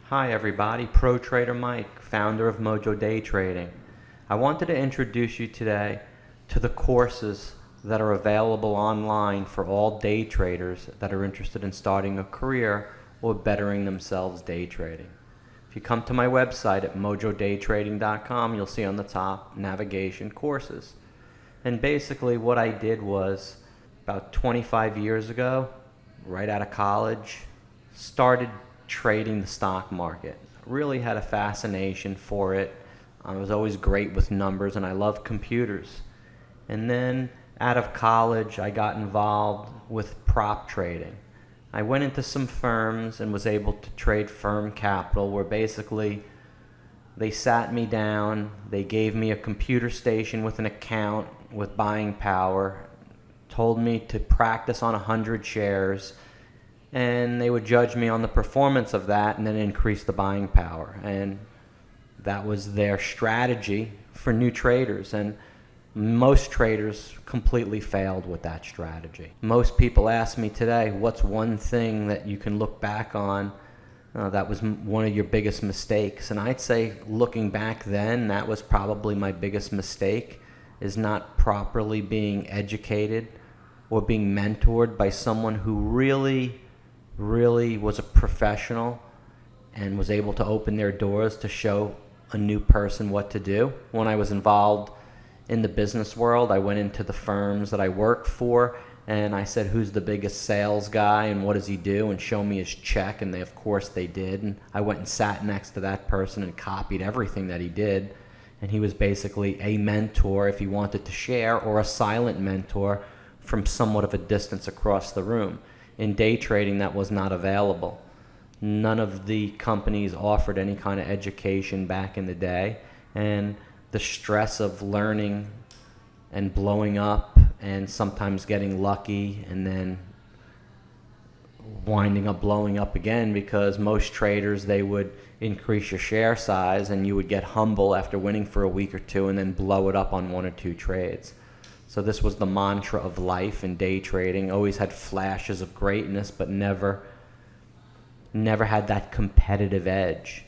Hi everybody, ProTrader Mike, founder of MOJO Day Trading. I wanted to introduce you today to the courses that are available online for all day traders that are interested in starting a career or bettering themselves day trading. If you come to my website at mojodaytrading.com, you'll see on the top navigation courses. And basically what I did was about 25 years ago, right out of college, started trading the stock market. Really had a fascination for it. I was always great with numbers and I love computers. And then out of college I got involved with prop trading. I went into some firms and was able to trade firm capital, where basically they sat me down, they gave me a computer station with an account with buying power, told me to practice on 100 shares, and they would judge me on the performance of that and then increase the buying power. And that was their strategy for new traders. And most traders completely failed with that strategy. Most people ask me today, what's one thing that you can look back on that was one of your biggest mistakes? And I'd say, looking back then, that was probably my biggest mistake, is not properly being educated or being mentored by someone who really was a professional and was able to open their doors to show a new person what to do. When I was involved in the business world, I went into the firms that I worked for and I said, who's the biggest sales guy and what does he do, and show me his check, and of course they did. And I went and sat next to that person and copied everything that he did. And he was basically a mentor if he wanted to share, or a silent mentor from somewhat of a distance across the room. In day trading, that was not available. None of the companies offered any kind of education back in the day, and the stress of learning and blowing up and sometimes getting lucky and then winding up blowing up again, because most traders, they would increase your share size and you would get humble after winning for a week or two and then blow it up on one or two trades. So this was the mantra of life in day trading. Always had flashes of greatness, but never had that competitive edge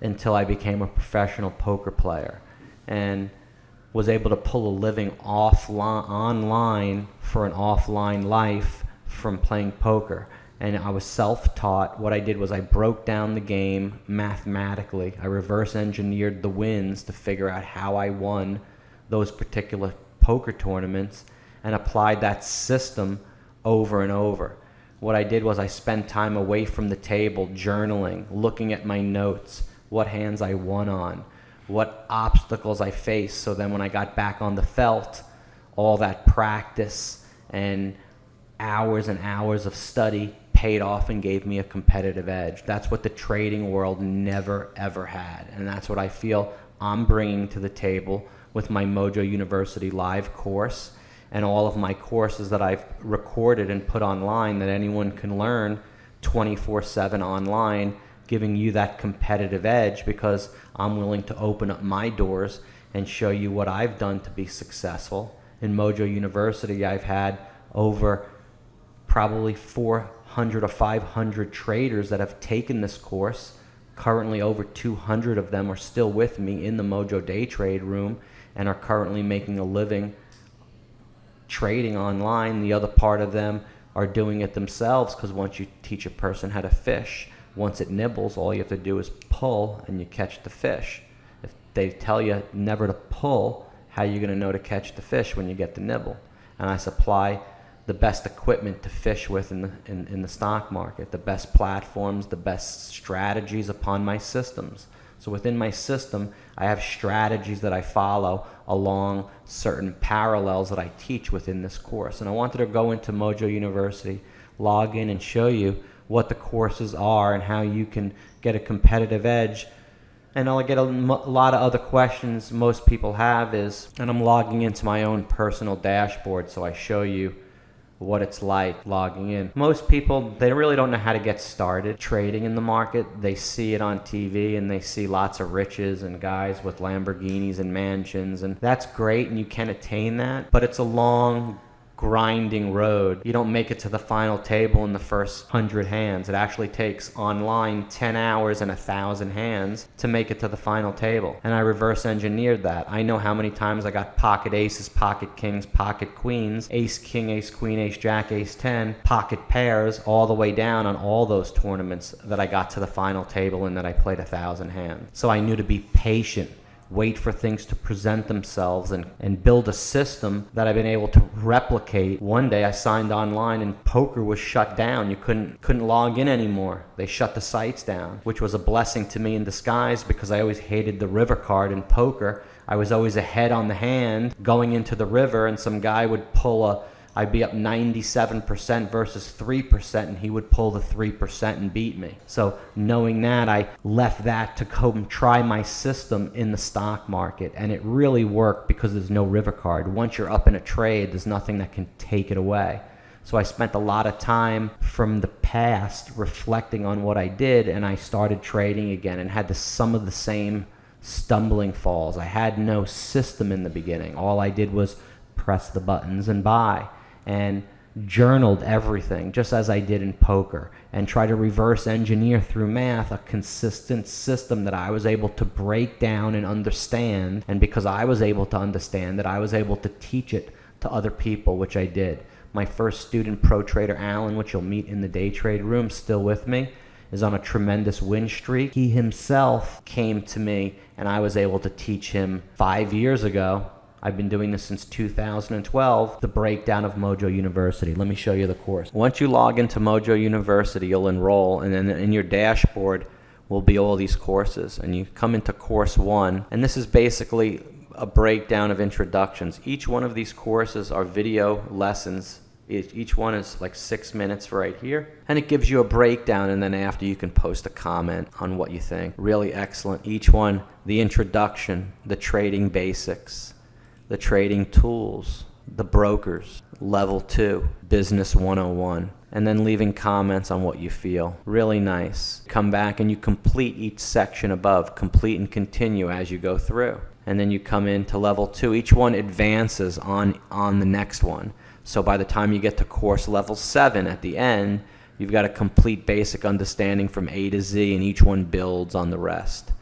until I became a professional poker player and was able to pull a living online for an offline life from playing poker. And I was self-taught. What I did was I broke down the game mathematically. I reverse engineered the wins to figure out how I won those particular poker tournaments and applied that system over and over. What I did was I spent time away from the table journaling, looking at my notes, what hands I won on, what obstacles I faced, so then when I got back on the felt, all that practice and hours of study paid off and gave me a competitive edge. That's what the trading world never ever had, and that's what I feel I'm bringing to the table with my MOJO University live course and all of my courses that I've recorded and put online that anyone can learn 24/7 online, giving you that competitive edge, because I'm willing to open up my doors and show you what I've done to be successful. In MOJO University, I've had over probably 400 or 500 traders that have taken this course. Currently over 200 of them are still with me in the MOJO Day Trade room and are currently making a living trading online. The other part of them are doing it themselves, because once you teach a person how to fish, once it nibbles, all you have to do is pull and you catch the fish. If they tell you never to pull, how are you going to know to catch the fish when you get the nibble? And I supply the best equipment to fish with in the stock market, the best platforms, the best strategies upon my systems. So within my system, I have strategies that I follow along certain parallels that I teach within this course. And I wanted to go into MOJO University, log in and show you what the courses are and how you can get a competitive edge. And I'll get a lot of other questions most people have is, and I'm logging into my own personal dashboard so I show you what it's like logging in. Most people, they really don't know how to get started trading in the market. They see it on TV and they see lots of riches and guys with Lamborghinis and mansions, and that's great and you can attain that, but it's a long grinding road. You don't make it to the final table in the first 100 hands. It actually takes online 10 hours and 1,000 hands to make it to the final table. And I reverse engineered that. I know how many times I got pocket aces, pocket kings, pocket queens, ace king, ace queen, ace jack, ace 10, pocket pairs, all the way down on all those tournaments that I got to the final table and that I played 1,000 hands. So I knew to be patient, wait for things to present themselves, and build a system that I've been able to replicate. One day I signed online and poker was shut down. You couldn't log in anymore. They shut the sites down, which was a blessing to me in disguise because I always hated the river card in poker. I was always ahead on the hand going into the river, and some guy would pull I'd be up 97% versus 3%, and he would pull the 3% and beat me. So knowing that, I left that to go and try my system in the stock market, and it really worked because there's no river card. Once you're up in a trade, there's nothing that can take it away. So I spent a lot of time from the past reflecting on what I did, and I started trading again and had some of the same stumbling falls. I had no system in the beginning. All I did was press the buttons and buy, and journaled everything just as I did in poker, and try to reverse engineer through math a consistent system that I was able to break down and understand. And because I was able to understand it, I was able to teach it to other people, which I did. My first student, ProTrader Alan, which you'll meet in the day trade room, still with me, is on a tremendous win streak. He himself came to me, and I was able to teach him 5 years ago. I've been doing this since 2012, the breakdown of MOJO University. Let me show you the course. Once you log into MOJO University, you'll enroll, and then in your dashboard will be all these courses. And you come into course 1, and this is basically a breakdown of introductions. Each one of these courses are video lessons. Each one is like 6 minutes right here, and it gives you a breakdown, and then after you can post a comment on what you think. Really excellent. Each one, the introduction, the trading basics, the trading tools, the brokers, level 2, business 101, and then leaving comments on what you feel. Really nice. Come back and you complete each section above, complete and continue as you go through. And then you come into level 2. Each one advances on the next one. So by the time you get to course level 7 at the end, you've got a complete basic understanding from A to Z, and each one builds on the rest.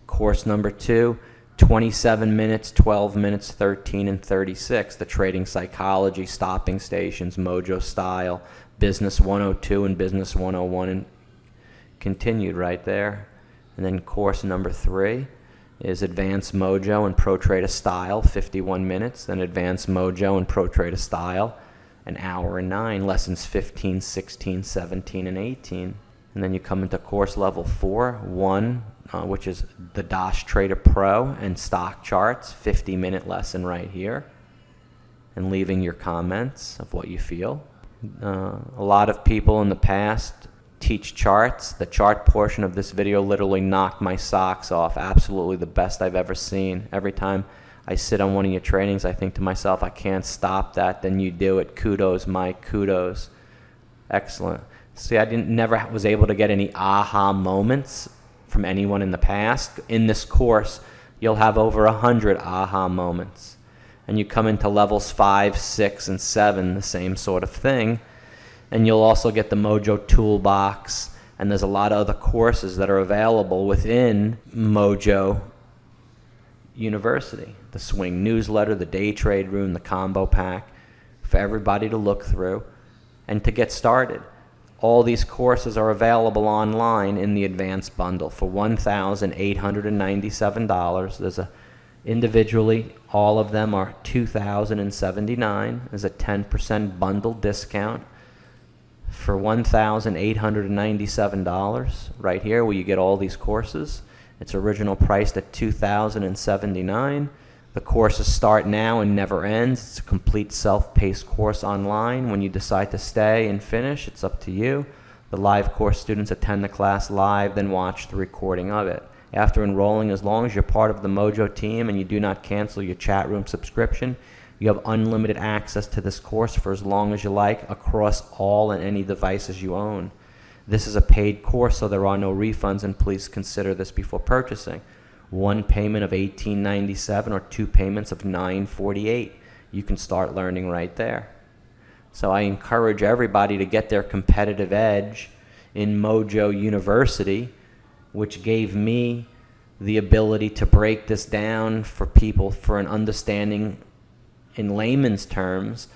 Course number 2, 27 minutes, 12 minutes, 13, and 36. The trading psychology, stopping stations, MOJO style, business 102 and business 101, and continued right there. And then course number 3 is advanced MOJO and ProTrader style, 51 minutes. Then advanced MOJO and ProTrader style, an hour and 9. Lessons 15, 16, 17, and 18. And then you come into course level 4, 1, which is the Dash Trader Pro and stock charts, 50-minute lesson right here, and leaving your comments of what you feel. A lot of people in the past teach charts. The chart portion of this video literally knocked my socks off. Absolutely the best I've ever seen. Every time I sit on one of your trainings, I think to myself, I can't stop that. Then you do it. Kudos, Mike. Kudos. Excellent. See, I never was able to get any aha moments from anyone in the past. In this course, you'll have over 100 aha moments. And you come into levels 5, 6, and 7, the same sort of thing. And you'll also get the MOJO toolbox, and there's a lot of other courses that are available within MOJO University. The swing newsletter, the day trade room, the combo pack, for everybody to look through and to get started. All these courses are available online in the advanced bundle for $1,897. There's individually, all of them are $2,079. There's a 10% bundle discount for $1,897 right here, where you get all these courses. It's original priced at $2,079. The courses start now and never ends. It's a complete self-paced course online. When you decide to stay and finish, it's up to you. The live course students attend the class live, then watch the recording of it. After enrolling, as long as you're part of the MOJO team and you do not cancel your chat room subscription, you have unlimited access to this course for as long as you like across all and any devices you own. This is a paid course, so there are no refunds, and please consider this before purchasing. One payment of $18.97 or 2 payments of $9.48. You can start learning right there. So I encourage everybody to get their competitive edge in MOJO University, which gave me the ability to break this down for people for an understanding in layman's terms,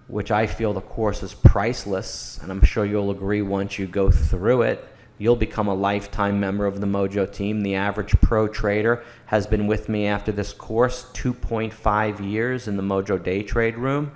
which I feel the course is priceless, and I'm sure you'll agree once you go through it. You'll become a lifetime member of the MOJO team. The average pro trader has been with me after this course 2.5 years in the MOJO Day Trade room.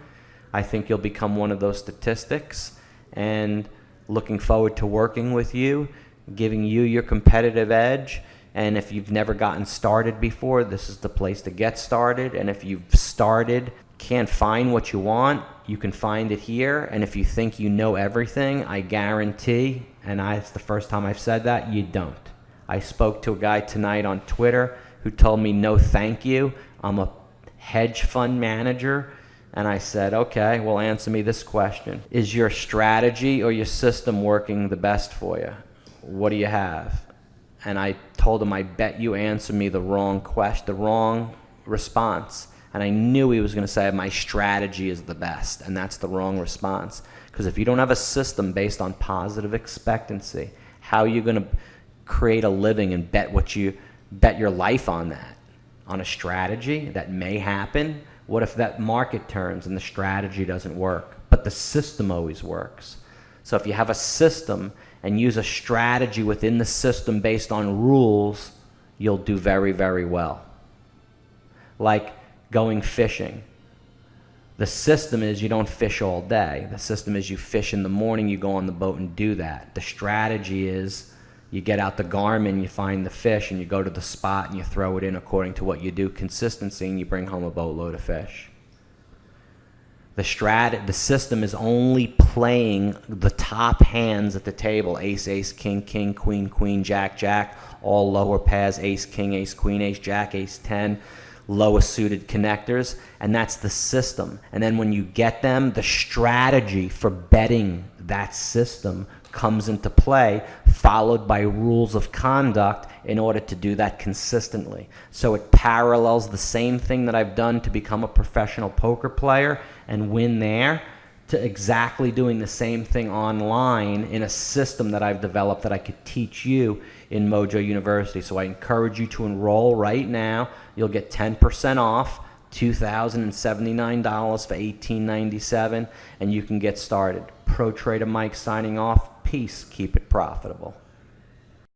I think you'll become one of those statistics, and looking forward to working with you, giving you your competitive edge. And if you've never gotten started before, this is the place to get started. And if you've started, can't find what you want, you can find it here. And if you think you know everything, I guarantee, and it's the first time I've said that, you don't. I spoke to a guy tonight on Twitter who told me, no thank you, I'm a hedge fund manager. And I said, okay, well, answer me this question. Is your strategy or your system working the best for you? What do you have? And I told him, I bet you answer me the wrong question, the wrong response. And I knew he was going to say, my strategy is the best. And that's the wrong response. Because if you don't have a system based on positive expectancy, how are you going to create a living and bet your life on that? On a strategy that may happen? What if that market turns and the strategy doesn't work? But the system always works. So if you have a system and use a strategy within the system based on rules, you'll do very, very well. Like going fishing. The system is you don't fish all day. The system is you fish in the morning, you go on the boat and do that. The strategy is you get out the Garmin, you find the fish, and you go to the spot and you throw it in according to what you do, consistency, and you bring home a boatload of fish. The system is only playing the top hands at the table, ace, ace, king, king, queen, queen, jack, jack, all lower pairs, ace, king, ace, queen, ace, jack, ace, 10, lowest suited connectors, and that's the system. And then when you get them, the strategy for betting that system comes into play, followed by rules of conduct in order to do that consistently. So it parallels the same thing that I've done to become a professional poker player and win there, to exactly doing the same thing online in a system that I've developed that I could teach you in MOJO University. So I encourage you to enroll right now. You'll get 10% off, $2,079 for $1,897, and you can get started. ProTrader Mike signing off. Peace. Keep it profitable.